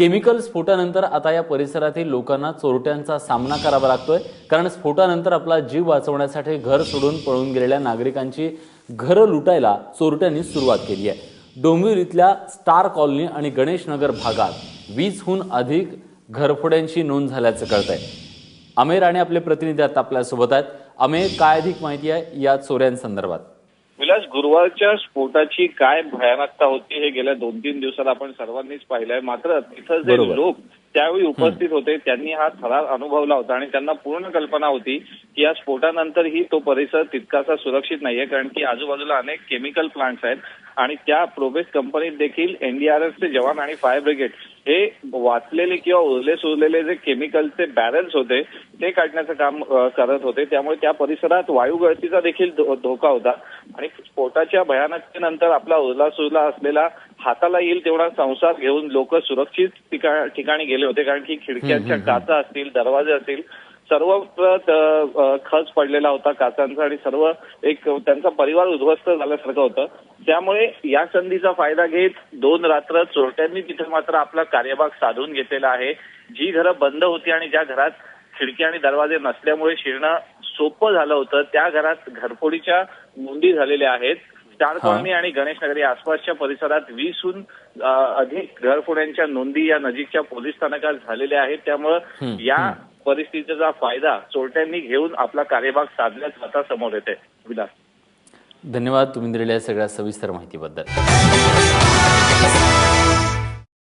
Chemical स्फोटानंतर आता या परिसरातील लोकांना चोरट्यांचा सामना करावा लागतोय, कारण स्फोटानंतर आपला जीव वाचवण्यासाठी घर सोडून पळून गेलेल्या नागरिकांची घरं लुटायला चोरट्यांनी सुरुवात केली आहे। डोंबिवलीतल्या स्टार कॉलनी आणि गणेश नगर भागात 20हून अधिक घरफोड्यांची नोंद झाल्याचं कळतंय। आमेर आणि आपले प्रतिनिधी आता आपल्या सोबत आहेत। आमेर, काय अधिक माहिती आहे या चोऱ्यांसंदर्भात? विलास, गुरुवारच्या स्फोटाची काय भयानकता होती हे गेल्या 2-3 दिवसात आपण सर्वांनीच पाहिलंय। मात्र तिथं जे लोक त्यावेळी उपस्थित होते त्यांनी हा थरार अनुभवला होता आणि त्यांना पूर्ण कल्पना होती की या स्फोटानंतरही तो परिसर तितकासा सुरक्षित नाहीये, कारण की आजूबाजूला अनेक केमिकल प्लांट्स आहेत आणि त्या प्रोबेस कंपनीत देखील एनडीआरएफचे जवान आणि फायर ब्रिगेड हे वाचलेले किंवा उरले सुरलेले जे केमिकलचे बॅरल्स होते ते काढण्याचं काम करत होते। त्यामुळे त्या परिसरात वायू गळतीचा देखील धोका होता आणि स्फोटाच्या भयानकतेनंतर आपला उरला सुरला असलेला हाताला येईल तेवढा संसार घेऊन लोक सुरक्षित ठिकाणी गेले होते, कारण की खिडक्यांच्या काचा असतील, दरवाजे असतील, सर्वत्र खच पडलेला होता काचांचा आणि सर्व एक त्यांचा परिवार उद्ध्वस्त झाल्यासारखं होतं। त्यामुळे या संधीचा फायदा घेत 2 रात्र चोरट्यांनी तिथे मात्र आपला कार्यभाग साधून घेतलेला आहे। जी घरं बंद होती आणि ज्या घरात खिडकी आणि दरवाजे नसल्यामुळे शिरणं सोपं झालं होतं त्या घरात घरफोडीच्या नोंदी झालेल्या आहेत। स्टार कॉलनी आणि गणेश नगर या आसपासच्या परिसरात 20हून अधिक घरफोड्यांच्या नोंदी या नजीकच्या पोलीस स्थानकात झालेल्या आहेत। त्यामुळे या परिस्थितीचा फायदा चोरट्यांनी घेऊन आपला कार्यभाग साधल्याचं आता समोर येते। विलास, धन्यवाद तुम्ही दिलेल्या सगळ्या सविस्तर माहितीबद्दल।